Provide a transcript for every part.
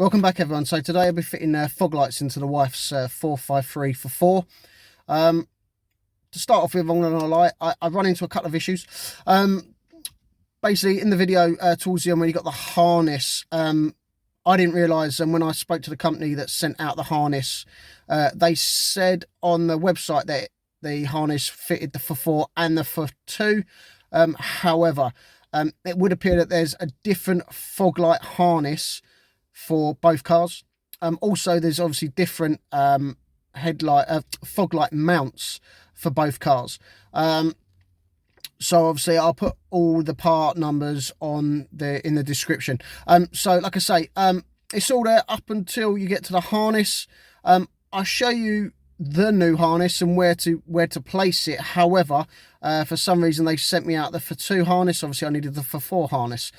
Welcome back everyone. So today I'll be fitting fog lights into the wife's 453 for 4. To start off with, I'm not gonna lie, I run into a couple of issues. Basically in the video towards the end when you got the harness, I didn't realise, and when I spoke to the company that sent out the harness, they said on the website that the harness fitted the for 4 and the for 2. However, it would appear that there's a different fog light harness for both cars. Also, there's obviously different fog light mounts for both cars. So obviously I'll put all the part numbers in the description. So like I say, it's all there up until you get to the harness. I'll show you the new harness and where to place it. However, for some reason they sent me out the for 2 harness. Obviously I needed the for 4 harness,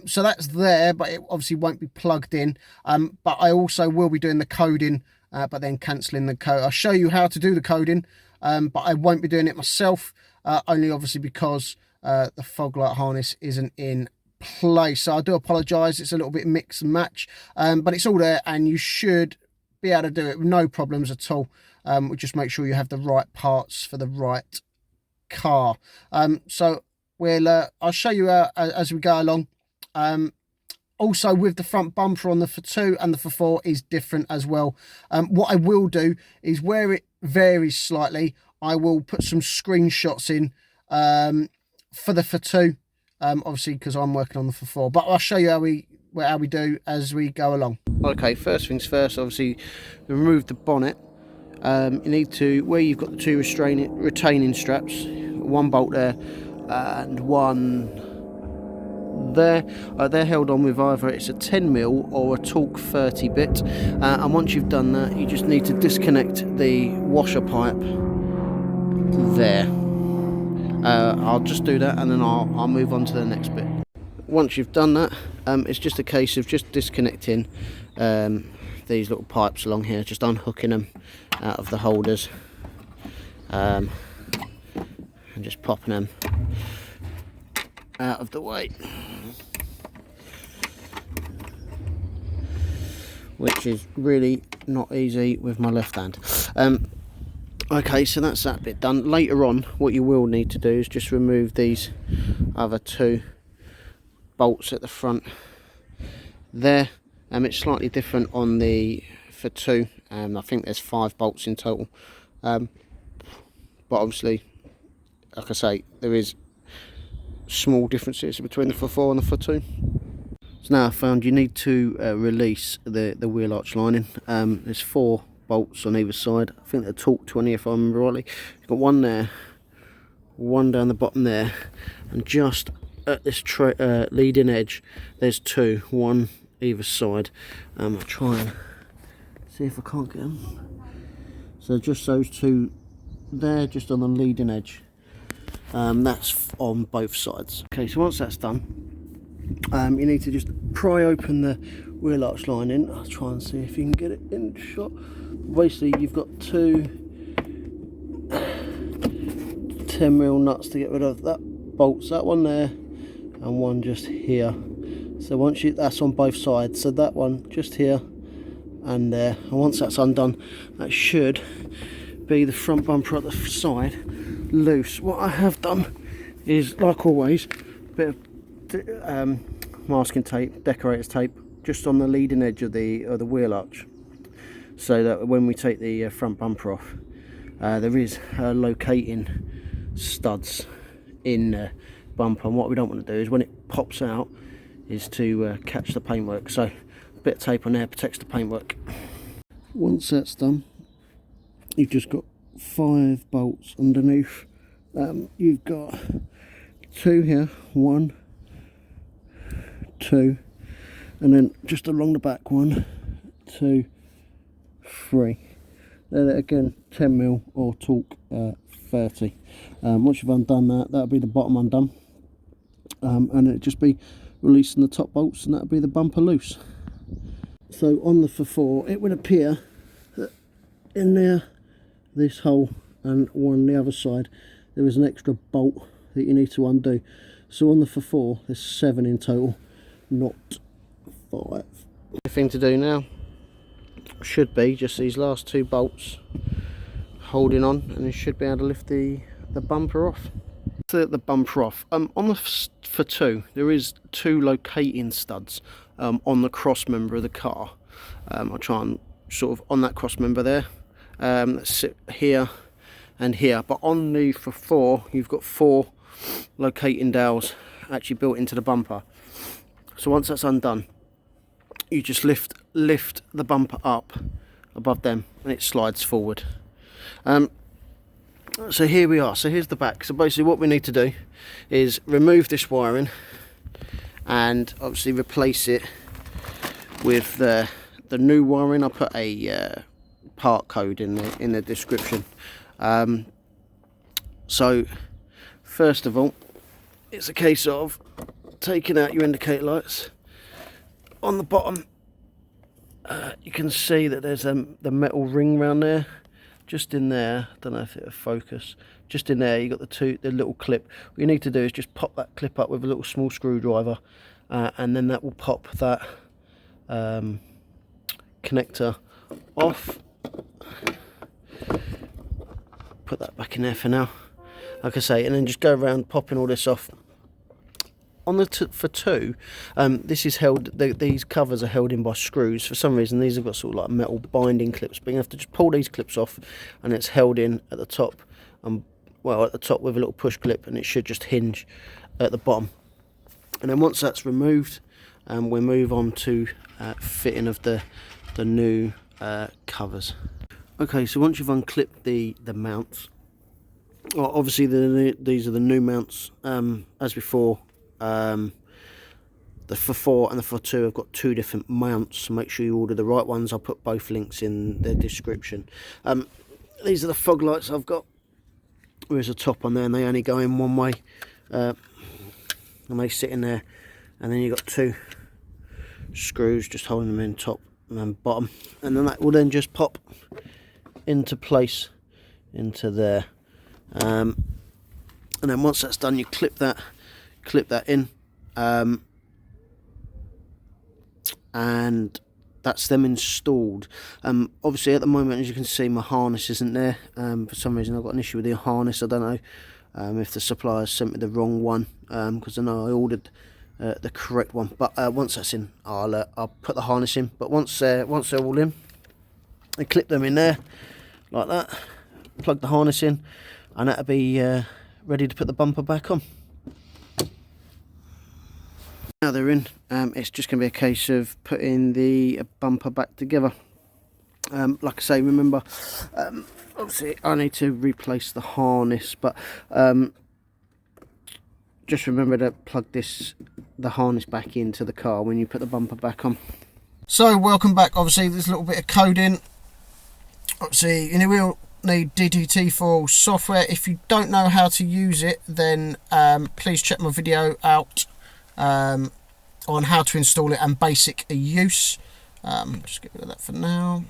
so that's there, but it obviously won't be plugged in. But I also will be doing the coding, but then cancelling the code. I'll show you how to do the coding, but I won't be doing it myself, only obviously because the fog light harness isn't in place. So I do apologise, it's a little bit mix and match, but it's all there and you should be able to do it with no problems at all. We'll just make sure you have the right parts for the right car. So I'll show you as we go along. Also with the front bumper on the for 2 and the for 4 is different as well. What I will do is where it varies slightly, I will put some screenshots in for the for 2, obviously because I'm working on the for 4, but I'll show you how we do as we go along. Okay, first things first, obviously remove the bonnet. You need to, where you've got the 2 retaining straps, 1 bolt there and 1 there. They're held on with either it's a 10mm or a torque 30 bit, and once you've done that you just need to disconnect the washer pipe there. I'll just do that and then I'll move on to the next bit. Once you've done that, it's just a case of just disconnecting these little pipes along here, just unhooking them out of the holders, and just popping them out of the way, which is really not easy with my left hand. Okay, so that's that bit done. Later on what you will need to do is just remove these other 2 bolts at the front there. It's slightly different on the for 2. I think there's 5 bolts in total, but obviously like I say there is small differences between the for 4 and the for 2. So now I found you need to release the wheel arch lining. There's 4 bolts on either side. I think they're torque 20 if I remember rightly. You've got 1 there, 1 down the bottom there, and just at this leading edge there's 2, 1 either side. I'll try and see if I can't get them. So just those 2 there, just on the leading edge. That's on both sides. Okay, so once that's done, you need to just pry open the wheel arch lining. I'll try and see if you can get it in shot. Basically you've got 2 10mm nuts to get rid of that bolts, that one there and 1 just here. So once that's on both sides, so that one just here and there, and once that's undone, that should be the front bumper at the side loose. What I have done is, like always, a bit of masking tape, decorator's tape, just on the leading edge of the wheel arch, so that when we take the front bumper off, there is locating studs in the bumper, and what we don't want to do is when it pops out is to catch the paintwork. So a bit of tape on there protects the paintwork. Once that's done, you've just got 5 bolts underneath. You've got 2 here, 1, 2, and then just along the back 1, 2, 3. Then again 10mm or torque 30. Once you've undone that, that'll be the bottom undone, and it'll just be releasing the top bolts, and that'll be the bumper loose. So on the for 4 it would appear that in there, this hole and one on the other side, there is an extra bolt that you need to undo. So on the for 4 there's 7 in total, not 5. The thing to do now should be just these last 2 bolts holding on, and you should be able to lift the bumper off. The bumper off. On the Fortwo, there is 2 locating studs on the cross member of the car. I'll try and sort of on that cross member there, that sit here and here. But on the Forfour, you've got 4 locating dowels actually built into the bumper. So once that's undone, you just lift the bumper up above them, and it slides forward. So here we are. So here's the back. So basically what we need to do is remove this wiring and obviously replace it with the new wiring. I'll put a part code in the description. So first of all, it's a case of taking out your indicator lights. On the bottom, you can see that there's the metal ring around there. Just in there, I don't know if it'll focus, just in there you got the little clip. What you need to do is just pop that clip up with a little small screwdriver, and then that will pop that connector off. Put that back in there for now, like I say, and then just go around popping all this off. On the Fortwo, this is held, these covers are held in by screws. For some reason these have got sort of like metal binding clips, but you have to just pull these clips off and it's held in at the top, well, at the top with a little push clip, and it should just hinge at the bottom. And then once that's removed, we'll move on to fitting of the new covers. Okay, so once you've unclipped the mounts, well, obviously these are the new mounts, as before. The Forfour and the Fortwo have got 2 different mounts, so make sure you order the right ones. I'll put both links in the description. These are the fog lights I've got. There's a top on there and they only go in one way, and they sit in there, and then you've got 2 screws just holding them in top and then bottom, and then that will then just pop into place into there. And then once that's done, you clip that in, and that's them installed. Obviously at the moment, as you can see, my harness isn't there. For some reason I've got an issue with the harness. I don't know if the supplier sent me the wrong one, because I know I ordered the correct one. But once that's in, I'll put the harness in. But once they're all in, I clip them in there like that, plug the harness in, and that'll be ready to put the bumper back on. Now they're in, it's just going to be a case of putting the bumper back together. Like I say, remember, obviously I need to replace the harness, but just remember to plug the harness back into the car when you put the bumper back on. So welcome back. Obviously there's a little bit of coding. Obviously you will need DDT4 software. If you don't know how to use it, then please check my video out on how to install it and basic use. Just get rid of that for now.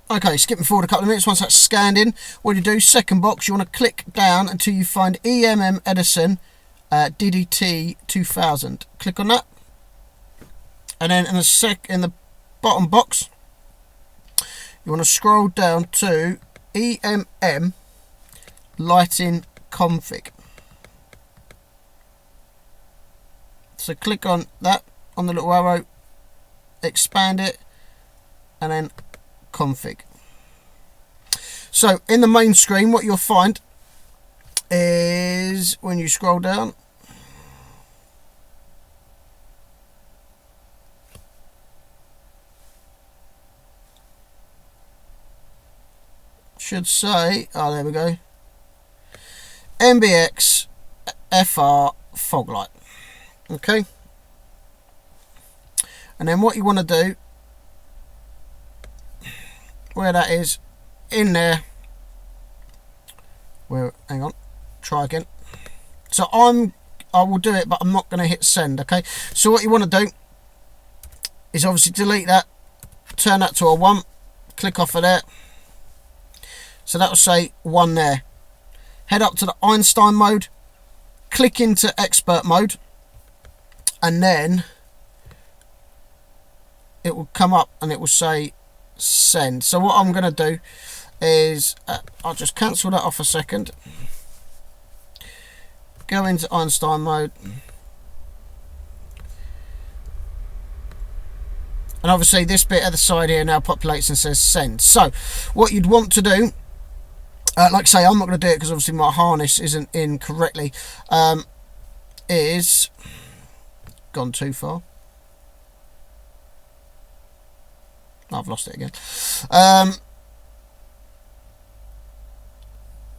Okay, skipping forward a couple of minutes. Once that's scanned in, what you do, second box, you want to click down until you find EMM Edison DDT 2000. Click on that. And then in the bottom box, you want to scroll down to EMM lighting config. So click on that, on the little arrow, expand it, and then config. So in the main screen, what you'll find is when you scroll down, should say, oh, there we go, MBX FR Fog Light. Okay, and then what you want to do, where that is, in there, where, hang on, try again. So I will do it, but I'm not going to hit send. Okay, so what you want to do is obviously delete that turn that to a 1, click off of there. So that will say 1 there. Head up to the Einstein mode, click into expert mode, and then it will come up and it will say send. So what I'm going to do is I'll just cancel that off a second, go into Einstein mode, and obviously this bit at the side here now populates and says send. So what you'd want to do, like I say, I'm not going to do it because obviously my harness isn't in correctly, is gone too far. I've lost it again.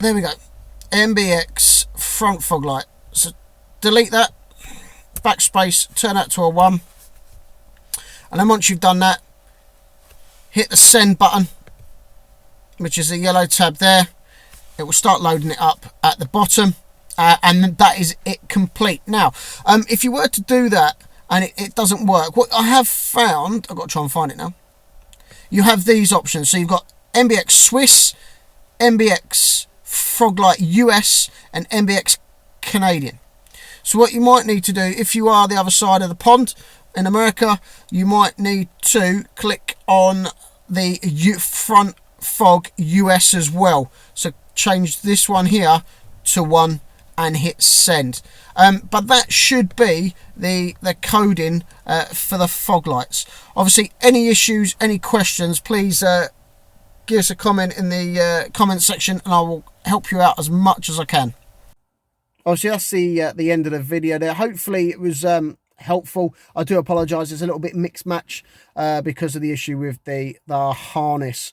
There we go. MBX front fog light. So delete that, backspace, turn that to a 1, and then once you've done that, hit the send button, which is the yellow tab there. It will start loading it up at the bottom, and that is it complete. Now, if you were to do that and it doesn't work, what I have found, I've got to try and find it now, you have these options. So you've got MBX Swiss, MBX Fog Light US, and MBX Canadian. So what you might need to do, if you are the other side of the pond in America, you might need to click on the front fog US as well. So change this one here to 1 and hit send. But that should be the coding for the fog lights. Obviously, any issues, any questions, please give us a comment in the comment section, and I will help you out as much as I can. Obviously, that's the end of the video there. Hopefully it was helpful. I do apologise, it's a little bit mixed match because of the issue with the harness.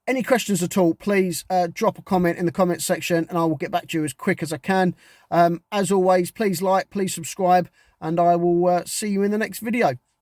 Any questions at all, please drop a comment in the comment section and I will get back to you as quick as I can. As always, please like, please subscribe, and I will see you in the next video.